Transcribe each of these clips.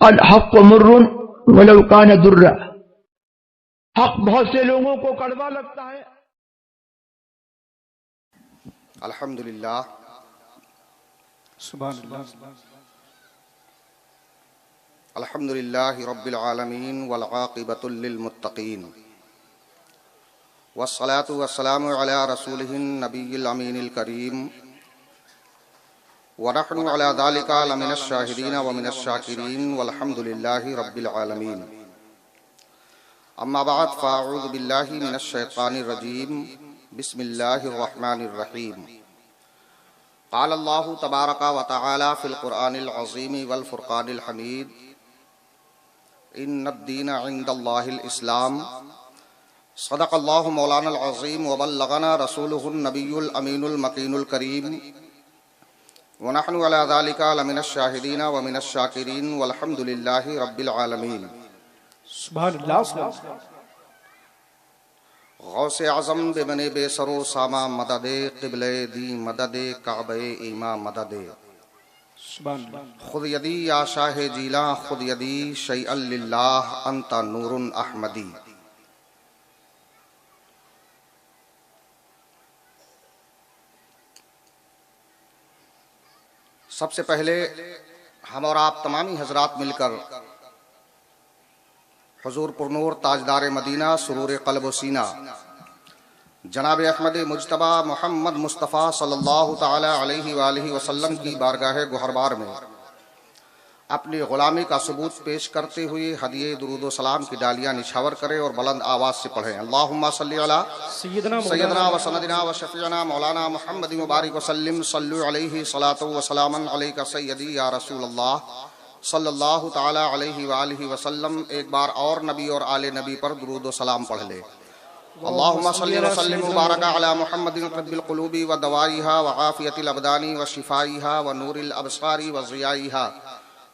الحق مر ولو کان درا، حق بہت سے لوگوں کو کڑوا لگتا ہے۔ الحمدللہ سبحان اللہ۔ الحمدللہ رب العالمین والعاقبۃ للمتقین والصلاة والسلام علی رسولہ النبی الامین الکریم ونحن علی ذلک لمن الشاہدین ومن الشاکرین والحمدللہ رب العالمین۔ اما بعد فاعوذ باللہ من الشیطان الرجیم، بسم اللہ الرحمن الرحیم۔ قال اللہ تبارک و تعالی فی القرآن العظیم والفرقان الحمید، ان الدین عند اللہ الاسلام۔ صدق اللہ مولانا العظیم وبلغنا رسولہ النبی الامین المکین الکریم، ونحن علی ذلک لمن الشاہدین ومن الشاکرین والحمدللہ رب العالمین۔ سبحان اللہ۔ غوث اعظم بے من بے سر و ساما مدد، قبلہ دی مدد، کعبہ ایما مدد۔ سبحان اللہ۔ خود یدی یا شاہ جیلاں خود یدی، شیئا للہ انت نور احمدی۔ سب سے پہلے ہم اور آپ تمامی حضرات مل کر حضور پرنور تاجدار مدینہ سرور قلب و سینہ جناب احمد مجتبی محمد مصطفیٰ صلی اللہ تعالی علیہ وآلہ وسلم کی بارگاہ گوہربار میں اپنی غلامی کا ثبوت پیش کرتے ہوئے ہدیہ درود و سلام کی ڈالیاں نچھاور کریں اور بلند آواز سے پڑھیں۔ اللہم صلی علی سیدنا و سندنا و شفیعنا مولانا محمد مبارک وسلم، صلو علیہ صلاۃ و سلاما علیک سیدی یا رسول اللہ صلی اللہ تعالی علیہ وآلہ وسلم۔ ایک بار اور نبی اور آل نبی پر درود و سلام پڑھ لے۔ اللہم صلی وسلم مبارک علی محمد طب القلوب و دوائیہا و عافیت الابدان و شفائیہا و نور الابصار و ضیائیہا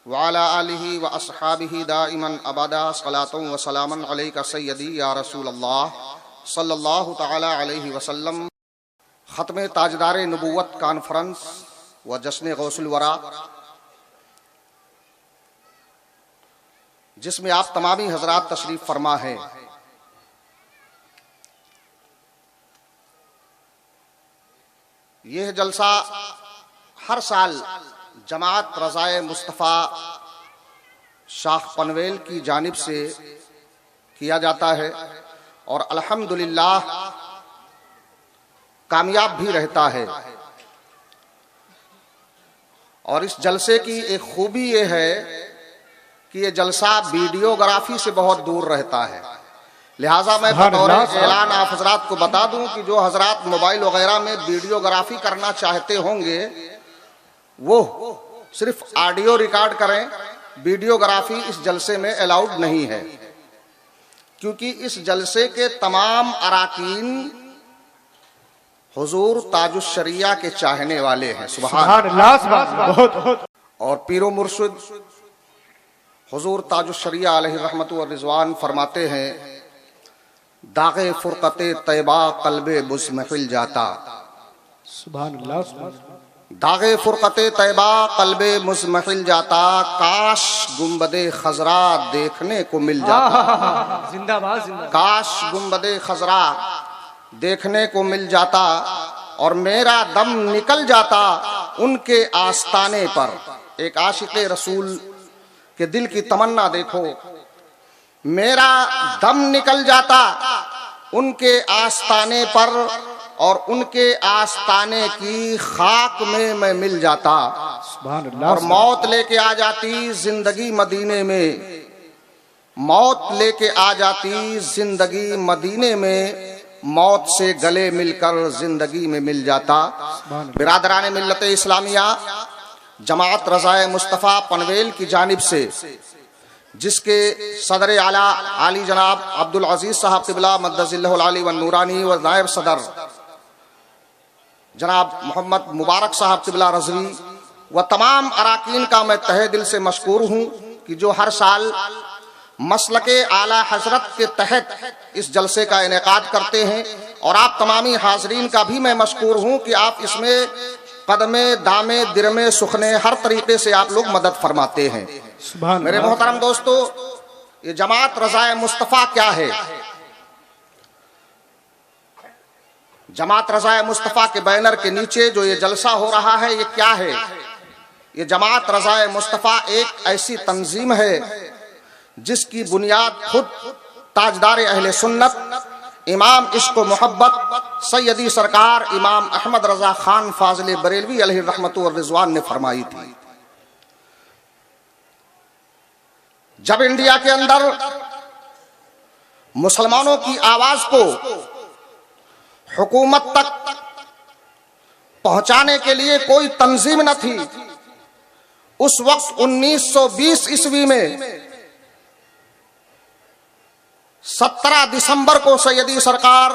وعلی آلہ و اصحابہ دائما ابدا، صلاۃ و سلاما علیک سیدی یا رسول اللہ صلی اللہ تعالی علیہ وسلم۔ ختم تاجدار نبوت کانفرنس و جشن غوث الورا، جس میں آپ تمامی حضرات تشریف فرما ہیں، یہ جلسہ ہر سال جماعت رضائے مصطفیٰ شاخ پنویل کی جانب سے کیا جاتا ہے اور الحمدللہ کامیاب بھی رہتا ہے۔ اور اس جلسے کی ایک خوبی یہ ہے کہ یہ جلسہ ویڈیوگرافی سے بہت دور رہتا ہے، لہٰذا میں بطور اعلان آپ حضرات کو بتا دوں کہ جو حضرات موبائل وغیرہ میں ویڈیوگرافی کرنا چاہتے ہوں گے وہ صرف آڈیو ریکارڈ کریں، ویڈیوگرافی اس جلسے میں الاؤڈ نہیں ہے، کیونکہ اس جلسے کے تمام اراکین حضور تاج الشریعہ کے چاہنے والے ہیں۔ سبحان اللہ۔ اور پیر و مرشد حضور تاج الشریعہ علیہ رحمت و رضوان فرماتے ہیں، داغ فرقت طیبہ قلب مزمحل جاتا۔ سبحان اللہ۔ داغ فرقت طیبہ قلب مزمحل جاتا، کاش گنبد خضرا دیکھنے کو مل جاتا۔ زندہ باد۔ کاش گنبد خضرا دیکھنے کو مل جاتا اور میرا دم نکل جاتا ان کے آستانے پر۔ ایک عاشق رسول کہ دل کی تمنا دیکھو، میرا دم نکل جاتا ان کے آستانے پر اور ان کے آستانے کی خاک میں میں مل جاتا، اور موت لے کے آ جاتی زندگی مدینے میں، موت لے کے آ جاتی زندگی مدینے میں، موت سے گلے مل کر زندگی میں مل جاتا۔ برادران ملت اسلامیہ، جماعت رضائے مصطفیٰ پنویل کی جانب سے، جس کے صدر اعلیٰ عالی جناب عبدالعزیز صاحب قبلہ مدظ اللہ العالی والنورانی و نائب صدر جناب محمد مبارک صاحب قبلہ رضوی و تمام اراکین کا میں تہہ دل سے مشکور ہوں کہ جو ہر سال مسلک اعلیٰ حضرت کے تحت اس جلسے کا انعقاد کرتے ہیں، اور آپ تمامی حاضرین کا بھی میں مشکور ہوں کہ آپ اس میں قدمے دامے درمے سخنے ہر طریقے سے آپ لوگ مدد فرماتے ہیں۔ سبحان میرے اللہ محترم دوستو، یہ جماعت رضائے مصطفیٰ کیا ہے؟ جماعت رضائے مصطفیٰ کے بینر کے نیچے جو یہ جلسہ ہو رہا ہے یہ کیا ہے؟ یہ جماعت رضائے مصطفیٰ ایک ایسی تنظیم ہے جس کی بنیاد خود تاجدار اہل سنت امام عشق و محبت سیدی سرکار امام احمد رضا خان فاضل بریلوی علیہ الرحمت والرضوان نے فرمائی تھی۔ جب انڈیا کے اندر مسلمانوں کی آواز کو حکومت تک پہنچانے کے لیے کوئی تنظیم نہ تھی، اس وقت 1920 عیسوی میں 17 دسمبر کو سیدی سرکار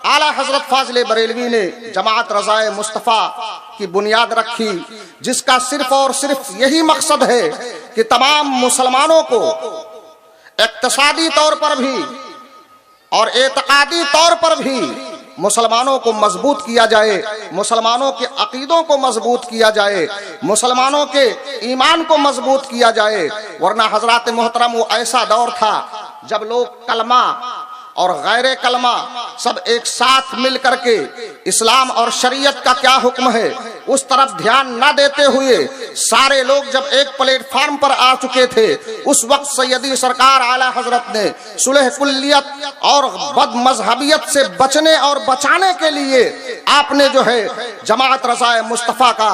اعلی حضرت فاضل بریلوی نے جماعت رضائے مصطفیٰ کی بنیاد رکھی، جس کا صرف اور صرف یہی مقصد ہے کہ تمام مسلمانوں کو اقتصادی طور پر بھی اور اعتقادی طور پر بھی مسلمانوں کو مضبوط کیا جائے، مسلمانوں کے عقیدوں کو مضبوط کیا جائے، مسلمانوں کے ایمان کو مضبوط کیا جائے۔ ورنہ حضرات محترم وہ ایسا دور تھا جب لوگ کلمہ اور غیر کلمہ سب ایک ساتھ مل کر کے اسلام اور شریعت کا کیا حکم ہے اس طرف دھیان نہ دیتے ہوئے سارے لوگ جب ایک پلیٹ فارم پر آ چکے تھے، اس وقت سیدی سرکار اعلی حضرت نے صلح کلیت اور بد مذہبیت سے بچنے اور بچانے کے لیے آپ نے جو ہے جماعت رضائے مصطفیٰ کا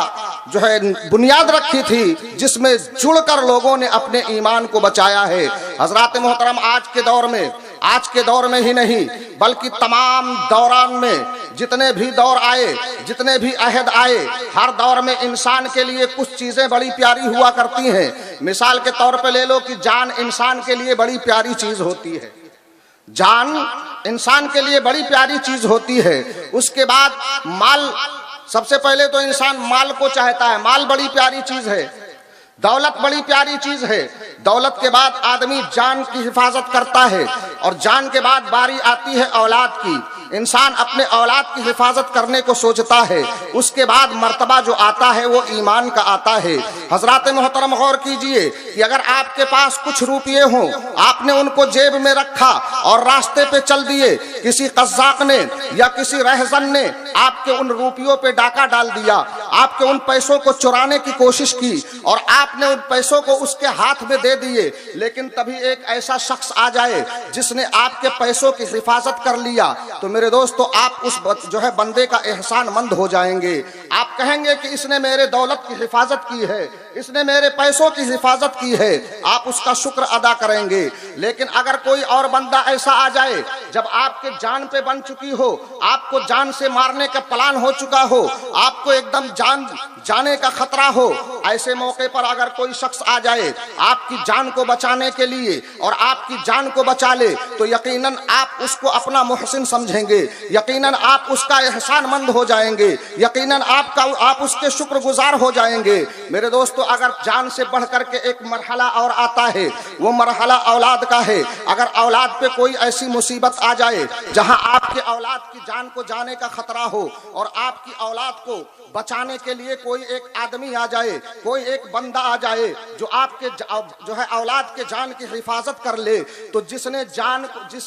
جو ہے بنیاد رکھی تھی، جس میں جڑ کر لوگوں نے اپنے ایمان کو بچایا ہے۔ حضرات محترم، آج کے دور میں ہی نہیں بلکہ تمام دوران میں جتنے بھی دور آئے، جتنے بھی عہد آئے، ہر دور میں انسان کے لیے کچھ چیزیں بڑی پیاری ہوا کرتی ہیں۔ مثال کے طور پہ لے لو کہ جان انسان کے لیے بڑی پیاری چیز ہوتی ہے، جان انسان کے لیے بڑی پیاری چیز ہوتی ہے۔ اس کے بعد مال، سب سے پہلے تو انسان مال کو چاہتا ہے، مال بڑی پیاری چیز ہے۔ دولت بڑی پیاری چیز ہے، دولت کے بعد آدمی جان کی حفاظت کرتا ہے، اور جان کے بعد باری آتی ہے اولاد کی، انسان اپنے اولاد کی حفاظت کرنے کو سوچتا ہے۔ اس کے بعد مرتبہ جو آتا ہے وہ ایمان کا آتا ہے۔ حضرات محترم غور کیجئے کہ اگر آپ کے پاس کچھ روپیے ہوں، آپ نے ان کو جیب میں رکھا اور راستے پہ چل دیے، کسی قزاق نے یا کسی رہزن نے آپ کے ان روپیوں پہ ڈاکہ ڈال دیا، آپ کے ان پیسوں کو چرانے کی کوشش کی اور آپ نے ان پیسوں کو اس کے ہاتھ میں دے دیے، لیکن تبھی ایک ایسا شخص آ جائے جس نے آپ کے پیسوں کی حفاظت کر لیا، تو میرے دوستو آپ اس جو ہے بندے کا احسان مند ہو جائیں گے۔ آپ کہیں گے کہ اس نے میرے دولت کی حفاظت کی ہے، اس نے میرے پیسوں کی حفاظت کی ہے، آپ اس کا شکر ادا کریں گے۔ لیکن اگر کوئی اور بندہ ایسا آ جائے جب آپ کے جان پہ بن چکی ہو، آپ کو جان سے مارنے کا پلان ہو چکا ہو، آپ کو ایک دم جان جانے کا خطرہ ہو، ایسے موقع پر اگر کوئی شخص آ جائے آپ کی جان کو بچانے کے لیے اور آپ کی جان کو بچا لے، تو یقیناً آپ اس کو اپنا محسن سمجھیں گے، یقیناً آپ اس کا احسان مند ہو جائیں گے، یقیناً آپ اس کے شکر گزار ہو جائیں گے۔ میرے دوستو، اگر جان سے بڑھ کر کے ایک مرحلہ اور آتا ہے، وہ مرحلہ اولاد کا ہے۔ اگر اولاد پہ کوئی ایسی مصیبت آ جائے جہاں آپ کے اولاد کی جان کو جانے کا خطرہ ہو اور آپ کی اولاد کو بچانے کے لیے کوئی ایک آدمی آ جائے، کوئی ایک بندہ آ جائے جو آپ کے جو ہے اولاد کے جان کی حفاظت کر لے، تو جس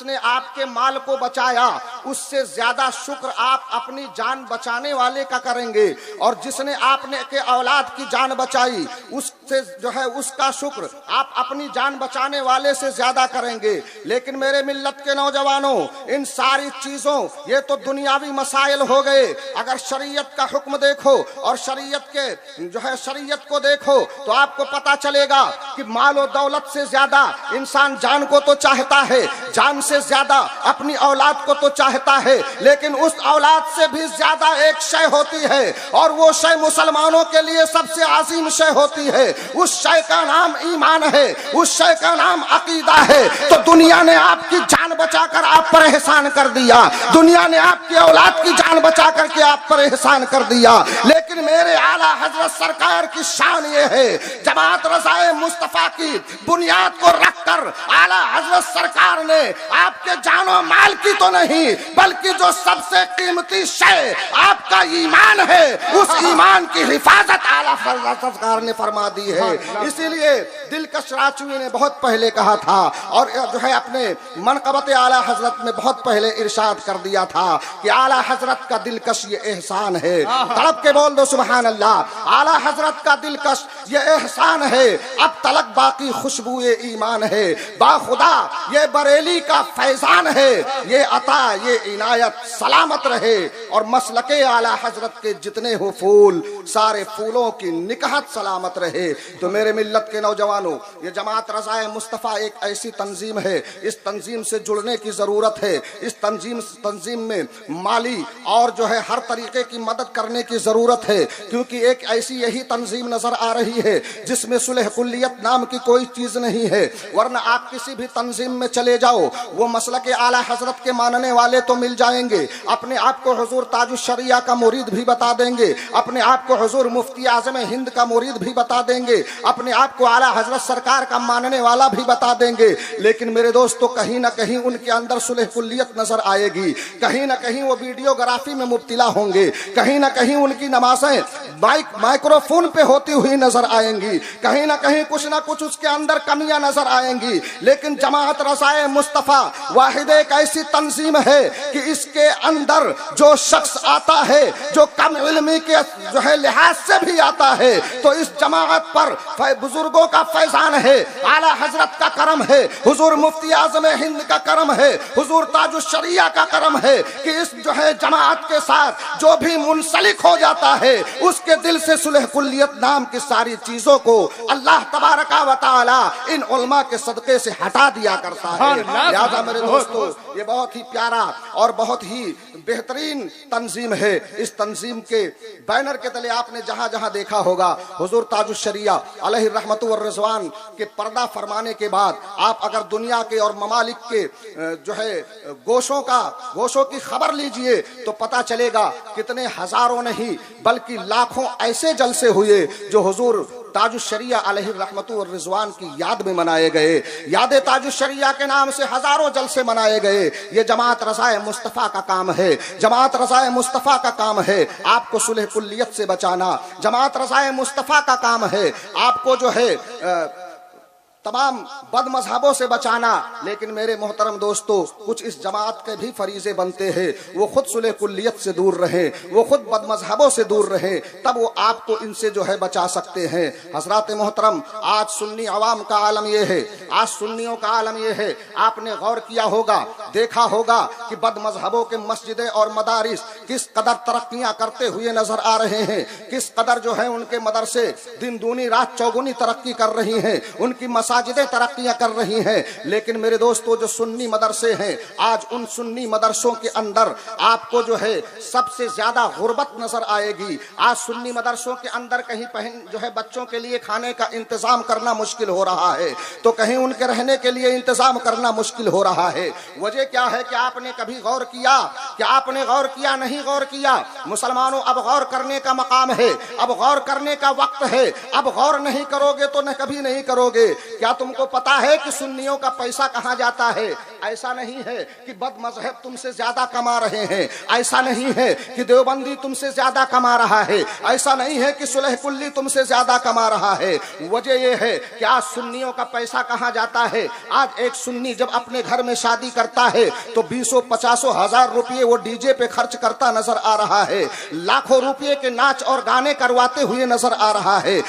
نے آپ کے مال کو بچایا اس سے زیادہ شکر آپ اپنی جان بچانے والے کا کریں گے، اور جس نے آپ نے کے اولاد کی جان بچائی اس سے جو ہے اس کا شکر آپ اپنی جان بچانے والے سے زیادہ کریں گے۔ لیکن میرے ملت کے نوجوانوں، ان ساری چیزوں، یہ تو دنیاوی مسائل ہو گئے۔ اگر شریعت کا حکم دیکھو اور شریعت کے جو ہے شریعت کو دیکھو تو آپ کو پتا چلے گا کہ مال و دولت سے زیادہ انسان جان کو تو چاہتا ہے، جان سے زیادہ اپنی اولاد کو تو چاہتا ہے، لیکن اس اولاد سے بھی زیادہ ایک شے ہوتی ہے، اور وہ شے مسلمانوں کے لیے سب سے عظیم شے ہوتی ہے۔ اس شے کا نام ایمان ہے، اس شے کا نام عقیدہ ہے۔ تو دنیا نے آپ کی جان بچا کر آپ پر احسان کر دیا، دنیا نے آپ کی اولاد کی جان بچا کر کے آپ پر احسان کر دیا، لیکن لیکن میرے اعلیٰ حضرت سرکار کی شان یہ ہے، جماعت رضائے مصطفیٰ کی بنیاد کو رکھ کر اعلیٰ حضرت سرکار نے آپ کے جان و مال کی تو نہیں بلکہ جو سب سے قیمتی شے آپ کا ایمان ہے، اس ایمان کی حفاظت اعلیٰ حضرت سرکار نے فرما دی ہے۔ اسی لیے دلکش راجوی نے بہت پہلے کہا تھا اور جو ہے اپنے منقبت اعلیٰ حضرت میں بہت پہلے ارشاد کر دیا تھا کہ اعلیٰ حضرت کا دلکش یہ احسان ہے۔ تڑپ کے بول دو سبحان اللہ۔ اعلیٰ حضرت کا دلکش یہ احسان ہے، اب تلک باقی خوشبو ایمان ہے، با خدا یہ بریلی کا فیضان ہے، یہ عطا یہ عنایت سلامت رہے، اور مسلک اعلیٰ حضرت کے جتنے ہو پھول سارے پھولوں کی نکہت سلامت رہے۔ تو میرے ملت کے نوجوانوں، یہ جماعت رضائے مصطفیٰ ایک ایسی تنظیم ہے، اس تنظیم سے جڑنے کی ضرورت ہے، اس تنظیم میں مالی اور جو ہے ہر طریقے کی مدد کرنے کی ضرورت ہے، کیونکہ ایک ایسی یہی تنظیم نظر آ رہی ہے جس میں صلح کلیت نام کی کوئی چیز نہیں ہے، ورنہ آپ کسی بھی تنظیم میں چلے جاؤ وہ مسلک اعلیٰ حضرت کے ماننے والے تو مل جائیں گے، اپنے آپ کو حضور تاج الشریعہ کا مرید بھی بتا دیں گے، اپنے آپ کو حضور مفتی اعظم ہند کا مرید بھی بتا دیں گے، اپنے آپ کو اعلیٰ حضرت سرکار کا ماننے والا بھی بتا دیں گے، لیکن میرے دوستو کہیں نہ کہیں ان کے اندر صلح کلیت نظر آئے گی، کہیں نہ کہیں وہ ویڈیوگرافی میں مبتلا ہوں گے، کہیں نہ کہیں ان کی نمازیں مائکروفون پہ ہوتی ہوئی نظر آئیں گی، کہیں نہ کہیں کچھ نہ کچھ اس کے اندر کمیاں نظر آئیں گی، لیکن جماعت رضائے مصطفیٰ واحد ایک ایسی تنظیم ہے کہ اس کے اندر جو شخص آتا ہے جو کم علمی کے جو ہے لحاظ سے بھی آتا ہے تو اس جماعت پر بزرگوں کا فیضان ہے، اعلیٰ حضرت کا کرم ہے، حضور مفتی اعظم ہند کا کرم ہے، حضور تاج الشریعہ کا کرم ہے کہ اس جو ہے جماعت کے ساتھ جو بھی منسلک ہو جاتا ہے اس کے دل سے صلح کلیت نام کی ساری چیزوں کو اللہ تبارک و تعالی ان علماء کے صدقے سے ہٹا دیا کرتا ہے۔ لہذا میرے دوستو یہ بہت ہی پیارا اور بہت ہی بہترین تنظیم ہے، اس تنظیم کے بینر کے تلے آپ نے جہاں جہاں دیکھا ہوگا حضور تاج الشریعہ علیہ الرحمت والرضوان کے پردہ فرمانے کے بعد آپ اگر دنیا کے اور ممالک کے جو ہے گوشوں کی خبر لیجئے تو پتہ چلے گا کتنے ہزاروں نہیں بلکہ لاکھوں ایسے جلسے ہوئے جو حضور تاج الشریعہ علیہ الرحمت والرضوان کی یاد میں منائے گئے، یاد تاج الشریعہ کے نام سے ہزاروں جلسے منائے گئے۔ یہ جماعت رضائے مصطفیٰ کا کام ہے، جماعت رضائے مصطفیٰ کا کام ہے آپ کو صلح کلیت سے بچانا، جماعت رضائے مصطفیٰ کا کام ہے آپ کو جو ہے تمام بد مذہبوں سے بچانا، لیکن میرے محترم دوستو کچھ اس جماعت کے بھی فریضے بنتے ہیں، وہ خود صلح کلیت سے دور رہیں، وہ خود بد مذہبوں سے دور رہیں، تب وہ آپ کو ان سے جو ہے بچا سکتے ہیں۔ حضرات محترم، آج سنی عوام کا عالم یہ ہے، آج سنیوں کا عالم یہ ہے، آپ نے غور کیا ہوگا، دیکھا ہوگا کہ بد مذہبوں کے مسجدیں اور مدارس کس قدر ترقیاں کرتے ہوئے نظر آ رہے ہیں، کس قدر جو ہے ان کے مدرسے دن دونی رات چوگنی ترقی کر رہی ہیں، ان کی مساجدیں ترقیاں کر رہی ہیں، لیکن میرے دوستو جو سنی مدرسے ہیں آج ان سنی مدرسوں کے اندر آپ کو جو ہے سب سے زیادہ غربت نظر آئے گی۔ آج سنی مدرسوں کے اندر کہیں جو ہے بچوں کے لیے کھانے کا انتظام کرنا مشکل ہو رہا ہے تو کہیں ان کے رہنے کے لیے انتظام کرنا مشکل ہو رہا ہے۔ وجہ کیا ہے کہ آپ نے کبھی غور کیا کہ آپ نے غور کیا نہیں غور کیا؟ مسلمانوں اب غور کرنے کا مقام ہے، اب غور کرنے کا وقت ہے، اب غور نہیں کرو گے تو کبھی نہیں کرو گے۔ کیا تم کو پتا ہے کہ سنیوں کا پیسہ کہاں جاتا ہے؟ ایسا نہیں ہے کہ بد مذہب تم سے زیادہ کما رہے ہیں، ایسا نہیں ہے کہ دیوبندی تم سے زیادہ کما رہا ہے، ایسا نہیں ہے کہ صلح کلی تم سے زیادہ کما رہا ہے۔ وجہ یہ ہے کہ آج سنیوں کا پیسہ کہاں جاتا ہے؟ آج ایک سنی جب اپنے گھر میں شادی کرتا ہے تو 20-50 ہزار روپے وہ ڈی جے پہ خرچ کرتا نظر آ رہا ہے، لاکھوں روپے کے ناچ اور گانے کرواتے ہوئے نظر آ رہا ہے،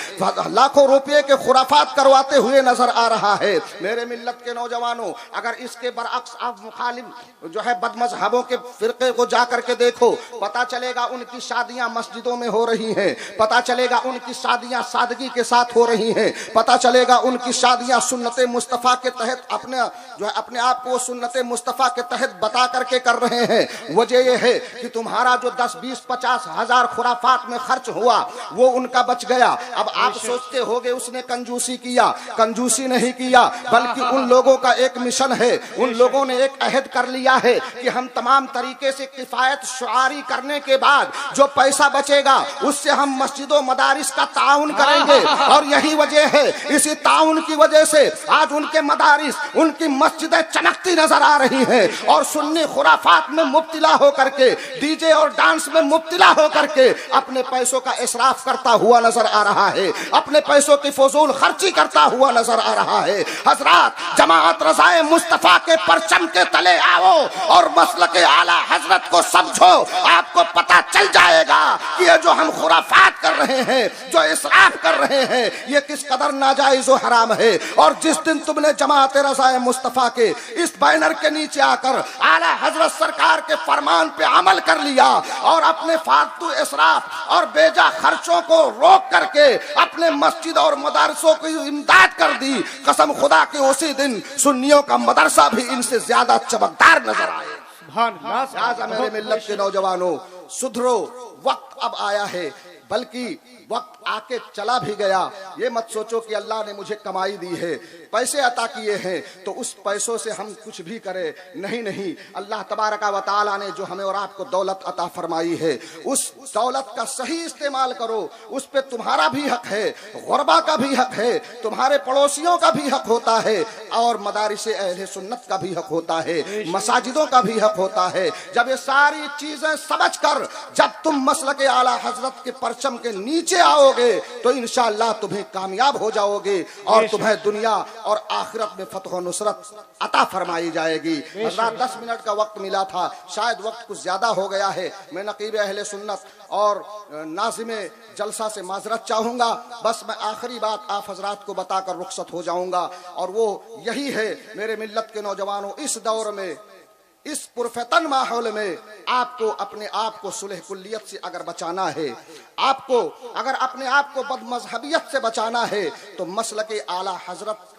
لاکھوں روپے کے خرافات کرواتے ہوئے نظر آ رہا ہے۔ میرے ملت کے نوجوانوں، اگر اس کے برعکس آپ مخالف جو ہے بد مذہبوں کے فرقے کو جا کر کے دیکھو، پتا چلے گا ان کی شادیاں مسجدوں میں ہو رہی ہیں، پتا چلے گا ان کی شادیاں سادگی کے ساتھ ہو رہی ہیں، پتا چلے گا ان کی شادیاں سنت مصطفیٰ کے تحت اپنے آپ کو سنت مصطفیٰ کے تحت بتا کر کے کر رہے ہیں۔ وجہ یہ ہے کہ تمہارا جو 10-20-50 ہزار خرافات میں خرچ ہوا وہ ان کا بچ گیا۔ اب آپ سوچتے ہوگے اس نے کنجوسی کیا، کنجوسی نہیں کیا، بلکہ ان لوگوں کا ایک مشن ہے، ان لوگوں نے ایک عہد کر لیا ہے کہ ہم تمام طریقے سے کفایت شعاری کرنے کے بعد جو پیسہ بچے گا اس سے ہم مسجد و مدارس کا تعاون کریں گے، اور یہی وجہ ہے، اسی تعاون کی وجہ سے آج ان کے مدارس، ان کی مسجدیں چمکتی نظر آ رہی ہیں، اور سنی خرافات میں مبتلا ہو کر کے، ڈی جے اور ڈانس میں مبتلا ہو کر کے اپنے پیسوں کا اسراف کرتا ہوا نظر آ رہا ہے، اپنے پیسوں کی فضول خرچی کرتا ہوا نظر آ رہا ہے۔ حضرات، جماعت رضائے مصطفیٰ کے پرچم کے تلے آؤ اور مسلک اعلی حضرت کو سمجھو، آپ کو پتہ چل جائے گا کہ یہ جو ہم خرافات کر رہے ہیں، جو اسراف کر رہے ہیں، یہ کس قدر ناجائز و حرام ہے۔ اور جس دن تم نے جماعت رضائے مصطفیٰ کے اس بینر کے نیچے آ کر اعلی حضرت سرکار کے فرمان پہ عمل کر لیا اور اپنے فالتو اسراف اور بیجا خرچوں کو روک کر کے اپنے مسجد اور مدارسوں کی امداد کر دی، قسم خدا کے اسی دن سنیوں کا مدرسہ بھی ان سے زیادہ چمکدار نظر آئے۔ سبحان اللہ، لہٰذا میرے ملت کے نوجوانوں، سدھرو، وقت اب آیا ہے، بلکہ وقت آ کے چلا بھی گیا۔ یہ مت سوچو کہ اللہ نے مجھے کمائی دی ہے، پیسے عطا کیے ہیں تو اس پیسوں سے ہم کچھ بھی کریں، نہیں نہیں، اللہ تبارک و تعالیٰ نے جو ہمیں اور آپ کو دولت عطا فرمائی ہے، اس دولت کا صحیح استعمال کرو، اس پہ تمہارا بھی حق ہے، غربا کا بھی حق ہے، تمہارے پڑوسیوں کا بھی حق ہوتا ہے، اور مدارس اہل سنت کا بھی حق ہوتا ہے، مساجدوں کا بھی حق ہوتا ہے۔ جب یہ ساری چیزیں سمجھ کر جب تم مسلک اعلی حضرت کے پرچم کے نیچے آؤ گے تو انشاءاللہ تمہیں کامیاب ہو جاؤ گے، اور تمہیں دنیا اور آخرت میں فتح و نصرت عطا فرمائی جائے گی۔ حضرات، 10 منٹ کا وقت ملا تھا، شاید وقت کچھ زیادہ ہو گیا ہے۔ میں نقیب اہل سنت اور ناظم جلسہ سے معذرت چاہوں گا، بس میں آخری بات آپ حضرات کو بتا کر رخصت ہو جاؤں گا، اور وہ یہی ہے میرے ملت کے نوجوانوں، اس دور میں، اس پرفتن ماحول میں آپ کو اپنے آپ کو صلح کلیت سے اگر بچانا ہے، آپ کو اگر اپنے آپ کو بد مذہبیت سے بچانا ہے، تو مسلک اعلی حضرت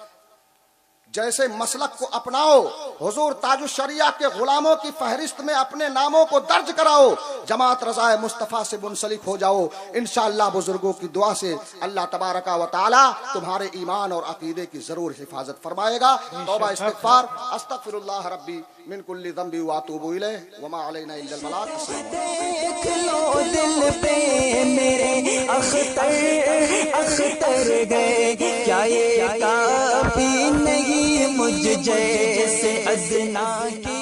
جیسے مسلک کو اپناؤ، حضور تاج الشریعہ کے غلاموں کی فہرست میں اپنے ناموں کو درج کراؤ، جماعت رضائے مصطفیٰ سے منسلک ہو جاؤ۔ انشاءاللہ بزرگوں کی دعا سے اللہ تبارک و تعالی تمہارے ایمان اور عقیدے کی ضرور حفاظت فرمائے گا۔ توبہ استغفار، استغفر اللہ ربی من کل ذنب واتوب الیہ وما علینا الا البلاغ۔ دیکھ لو دل پہ میرے اختر گئے، کیا یہ کافی نہیں مجھ جیسے ادنا کی